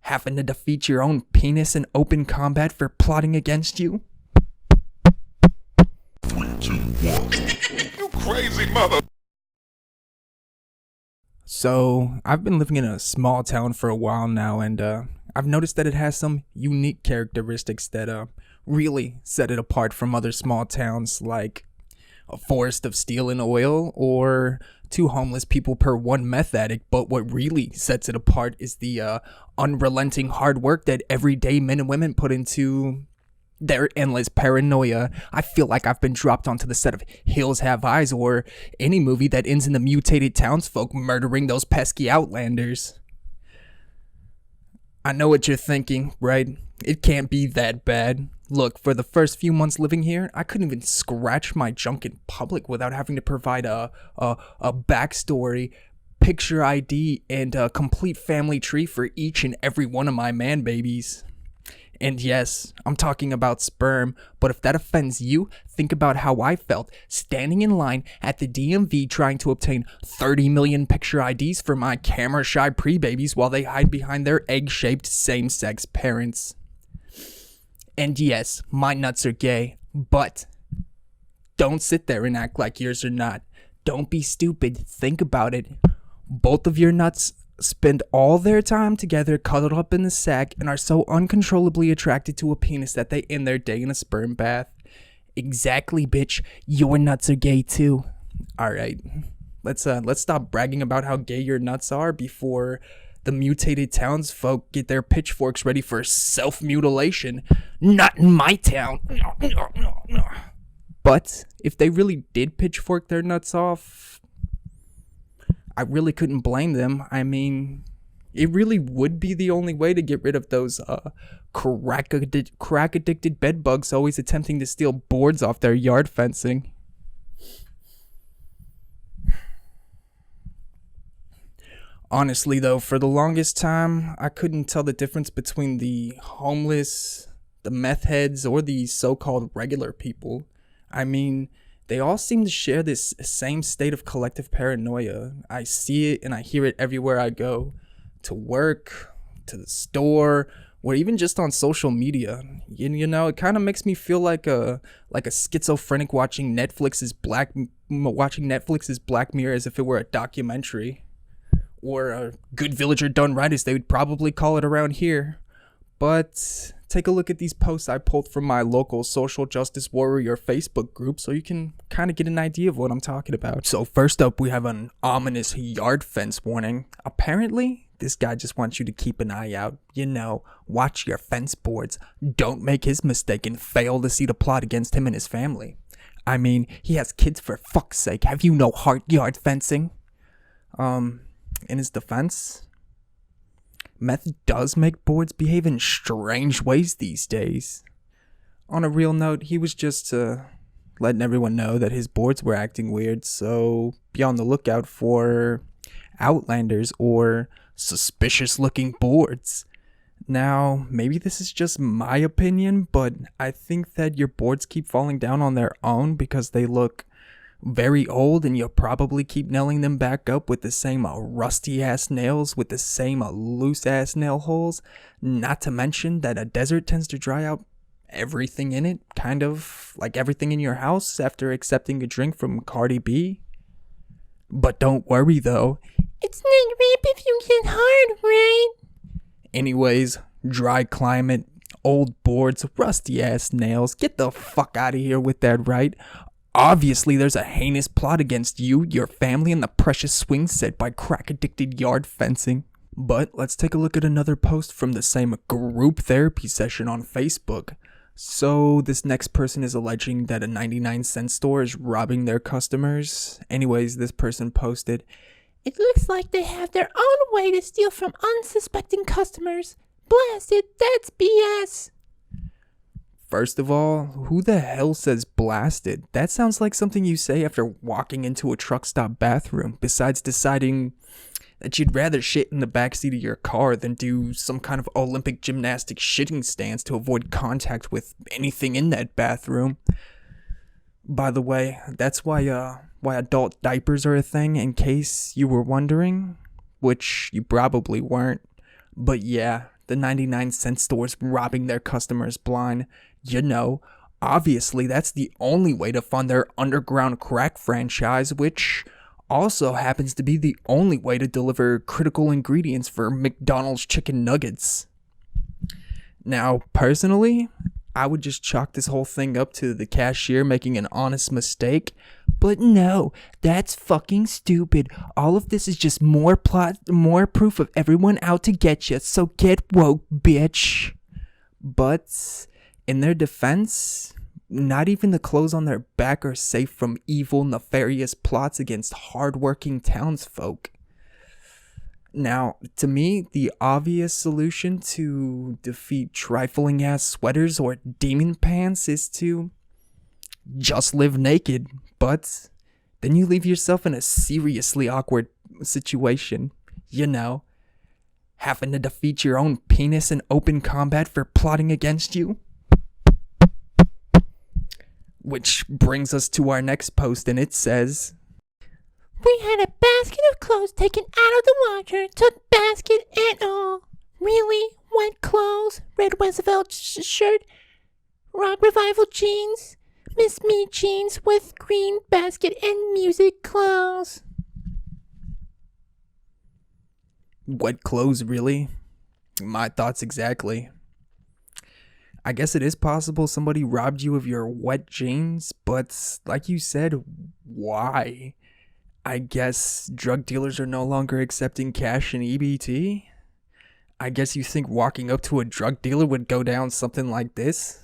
Having to defeat your own penis in open combat for plotting against you? 3, 2, 1. You crazy mother. So, I've been living in a small town for a while now, and I've noticed that it has some unique characteristics that really set it apart from other small towns, like a forest of steel and oil, or 2 homeless people per 1 meth addict. But what really sets it apart is the unrelenting hard work that everyday men and women put into their endless paranoia. I feel like I've been dropped onto the set of Hills Have Eyes, or any movie that ends in the mutated townsfolk murdering those pesky outlanders. I know what you're thinking, right? It can't be that bad. Look, for the first few months living here, I couldn't even scratch my junk in public without having to provide a backstory, picture ID, and a complete family tree for each and every one of my man babies. And yes, I'm talking about sperm, but if that offends you, think about how I felt standing in line at the DMV trying to obtain 30 million picture IDs for my camera-shy pre-babies while they hide behind their egg-shaped same-sex parents. And yes, my nuts are gay, but don't sit there and act like yours are not. Don't be stupid. Think about it. Both of your nuts spend all their time together cuddled up in the sack and are so uncontrollably attracted to a penis that they end their day in a sperm bath. Exactly, bitch. Your nuts are gay too. Alright, let's stop bragging about how gay your nuts are before the mutated townsfolk get their pitchforks ready for self-mutilation. Not in my town. No. But if they really did pitchfork their nuts off, I really couldn't blame them. I mean, it really would be the only way to get rid of those crack-addicted bedbugs always attempting to steal boards off their yard fencing. Honestly, though, for the longest time, I couldn't tell the difference between the homeless, the meth heads, or the so-called regular people. I mean, they all seem to share this same state of collective paranoia. I see it and I hear it everywhere I go. To work, to the store, or even just on social media. You know, it kind of makes me feel like a schizophrenic watching Netflix's Black Mirror as if it were a documentary. Or a good villager done right, as they would probably call it around here. But take a look at these posts I pulled from my local social justice warrior Facebook group so you can kind of get an idea of what I'm talking about. So first up, we have an ominous yard fence warning. Apparently, this guy just wants you to keep an eye out. You know, watch your fence boards. Don't make his mistake and fail to see the plot against him and his family. I mean, he has kids, for fuck's sake. Have you no heart, yard fencing? In his defense, meth does make boards behave in strange ways these days. On a real note, he was just letting everyone know that his boards were acting weird, so be on the lookout for outlanders or suspicious looking boards. Now, maybe this is just my opinion, but I think that your boards keep falling down on their own because they look very old, and you'll probably keep nailing them back up with the same rusty ass nails with the same loose ass nail holes. Not to mention that a desert tends to dry out everything in it, kind of like everything in your house after accepting a drink from Cardi B. But don't worry though, it's not rape if you get hard, right? Anyways, dry climate, old boards, rusty ass nails, get the fuck out of here with that, right? Obviously, there's a heinous plot against you, your family, and the precious swing set by crack-addicted yard fencing. But let's take a look at another post from the same group therapy session on Facebook. So this next person is alleging that a 99-cent store is robbing their customers. Anyways, this person posted, "It looks like they have their own way to steal from unsuspecting customers. Blast it, that's BS. First of all, who the hell says blasted? That sounds like something you say after walking into a truck stop bathroom, besides deciding that you'd rather shit in the backseat of your car than do some kind of Olympic gymnastic shitting stance to avoid contact with anything in that bathroom. By the way, that's why adult diapers are a thing, in case you were wondering, which you probably weren't. But yeah, the 99-cent stores robbing their customers blind. Obviously that's the only way to fund their underground crack franchise, which also happens to be the only way to deliver critical ingredients for McDonald's chicken nuggets. Now, personally, I would just chalk this whole thing up to the cashier making an honest mistake. But no, that's fucking stupid. All of this is just more proof of everyone out to get you. So get woke, bitch. But in their defense, not even the clothes on their back are safe from evil, nefarious plots against hardworking townsfolk. Now, to me, the obvious solution to defeat trifling-ass sweaters or demon pants is to just live naked. But then you leave yourself in a seriously awkward situation. Having to defeat your own penis in open combat for plotting against you. Which brings us to our next post, and it says, "We had a basket of clothes taken out of the washer, took basket and all. Really? Wet clothes, red Westfeld shirt, rock revival jeans, Miss Me jeans with green basket and music clothes." Wet clothes, really? My thoughts exactly. I guess it is possible somebody robbed you of your wet jeans, but like you said, why? I guess drug dealers are no longer accepting cash and EBT? I guess you think walking up to a drug dealer would go down something like this?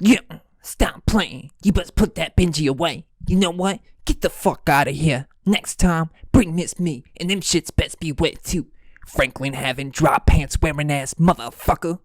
Yeah, stop playing. You best put that Benji away. You know what? Get the fuck out of here. Next time, bring Miss Me, and them shits best be wet too. Franklin having drop pants wearing ass motherfucker.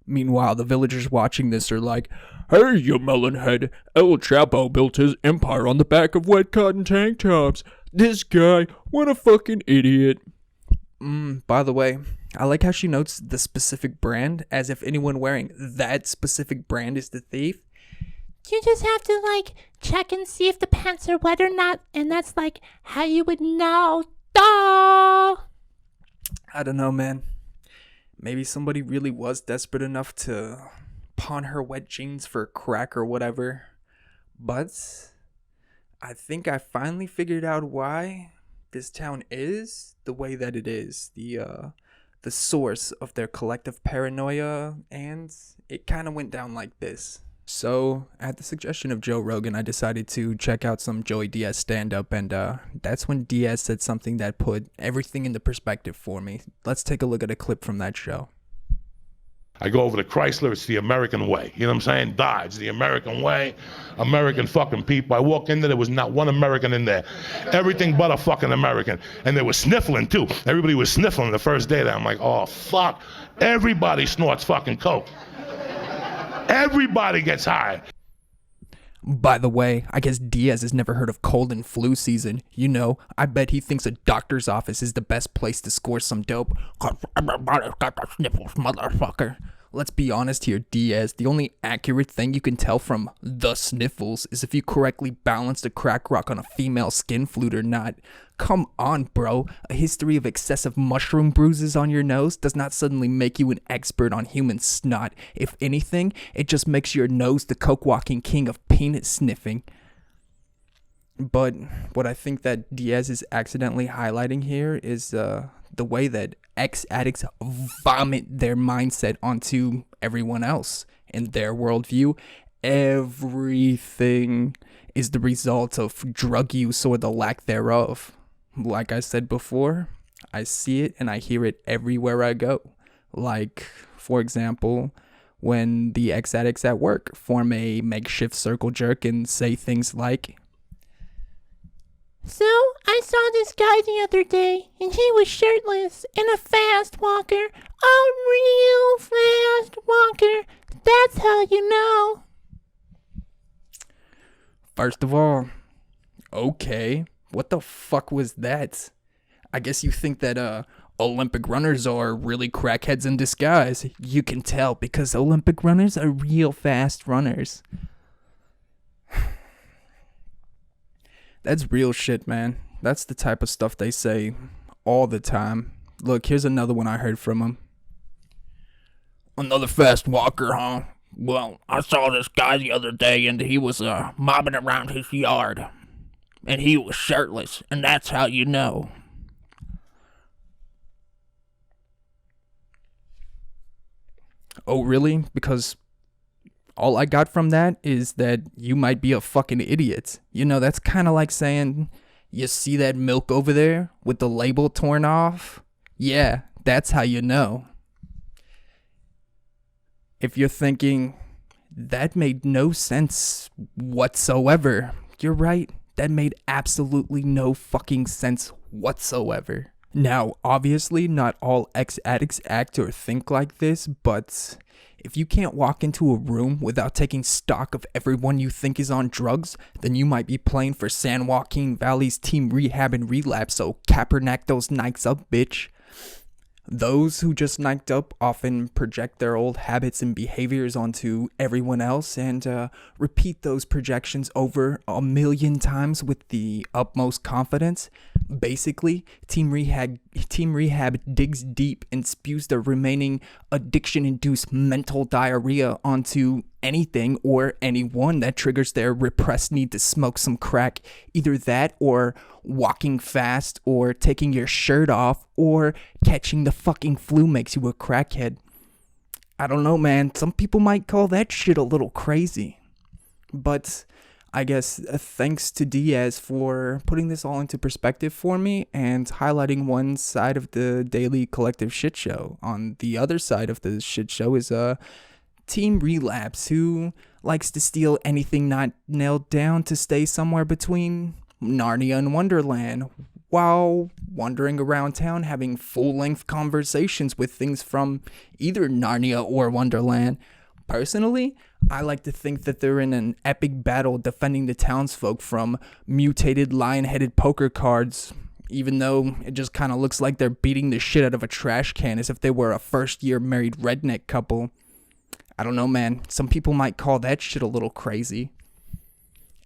Meanwhile, the villagers watching this are like, "Hey, you melon head, El Chapo built his empire on the back of wet cotton tank tops. This guy, what a fucking idiot." By the way, I like how she notes the specific brand, as if anyone wearing that specific brand is the thief. You just have to, check and see if the pants are wet or not, and that's, how you would know. Duh! I don't know, man. Maybe somebody really was desperate enough to pawn her wet jeans for crack or whatever. But I think I finally figured out why this town is the way that it is. The source of their collective paranoia, and it kind of went down like this. So, at the suggestion of Joe Rogan, I decided to check out some Joey Diaz stand-up, and that's when Diaz said something that put everything into perspective for me. Let's take a look at a clip from that show. I go over to Chrysler, it's the American way. You know what I'm saying? Dodge, the American way. American fucking people. I walk in there was not one American in there. Everything but a fucking American. And they were sniffling too. Everybody was sniffling the first day there. I'm like, oh fuck. Everybody snorts fucking coke. Everybody gets high. By the way, I guess Diaz has never heard of cold and flu season. I bet he thinks a doctor's office is the best place to score some dope. Everybody's got the sniffles, motherfucker. Let's be honest here, Diaz. The only accurate thing you can tell from the sniffles is if you correctly balanced a crack rock on a female skin flute or not. Come on, bro. A history of excessive mushroom bruises on your nose does not suddenly make you an expert on human snot. If anything, it just makes your nose the coke-walking king of peanut sniffing. But what I think that Diaz is accidentally highlighting here is the way that ex-addicts vomit their mindset onto everyone else. In their worldview, everything is the result of drug use or the lack thereof. Like I said before, I see it and I hear it everywhere I go. Like, for example, when the ex-addicts at work form a makeshift circle jerk and say things like, "So, I saw this guy the other day, and he was shirtless and a fast walker. A real fast walker. That's how you know." First of all, okay, what the fuck was that? I guess you think that Olympic runners are really crackheads in disguise. You can tell because Olympic runners are real fast runners. That's real shit, man. That's the type of stuff they say all the time. Look, here's another one I heard from him. Another fast walker, huh? Well, I saw this guy the other day and he was mobbing around his yard. And he was shirtless, and that's how you know. Oh, really? Because all I got from that is that you might be a fucking idiot. You know, that's kind of like saying, you see that milk over there with the label torn off? Yeah, that's how you know. If you're thinking, that made no sense whatsoever, you're right. That made absolutely no fucking sense whatsoever. Now, obviously, not all ex-addicts act or think like this, but if you can't walk into a room without taking stock of everyone you think is on drugs, then you might be playing for San Joaquin Valley's Team Rehab and Relapse, so Kaepernick those Nikes up, bitch. Those who just niked up often project their old habits and behaviors onto everyone else and repeat those projections over 1,000,000 times with the utmost confidence. Basically, Team Rehab digs deep and spews their remaining addiction-induced mental diarrhea onto anything or anyone that triggers their repressed need to smoke some crack. Either that or walking fast or taking your shirt off or catching the fucking flu makes you a crackhead. I don't know, man. Some people might call that shit a little crazy. But I guess thanks to Diaz for putting this all into perspective for me and highlighting one side of the daily collective shit show. On the other side of the shit show is Team Relapse, who likes to steal anything not nailed down to stay somewhere between Narnia and Wonderland, while wandering around town having full-length conversations with things from either Narnia or Wonderland. Personally, I like to think that they're in an epic battle defending the townsfolk from mutated lion-headed poker cards, even though it just kind of looks like they're beating the shit out of a trash can as if they were a first-year married redneck couple. I don't know, man. Some people might call that shit a little crazy.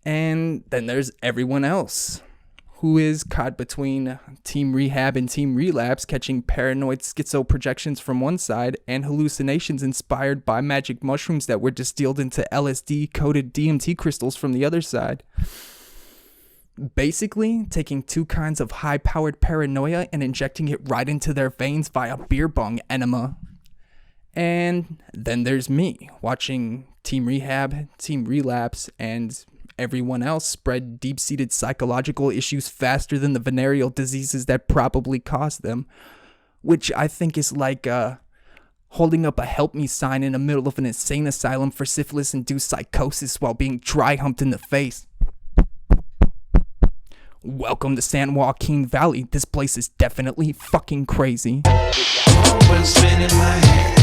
And then there's everyone else who is caught between Team Rehab and Team Relapse, catching paranoid schizo projections from one side and hallucinations inspired by magic mushrooms that were distilled into LSD-coated DMT crystals from the other side. Basically, taking two kinds of high-powered paranoia and injecting it right into their veins via beer bong enema. And then there's me, watching Team Rehab, Team Relapse, and everyone else spread deep-seated psychological issues faster than the venereal diseases that probably caused them, which I think is like holding up a help me sign in the middle of an insane asylum for syphilis-induced psychosis while being dry-humped in the face. Welcome to San Joaquin Valley. This place is definitely fucking crazy. Spinning my head.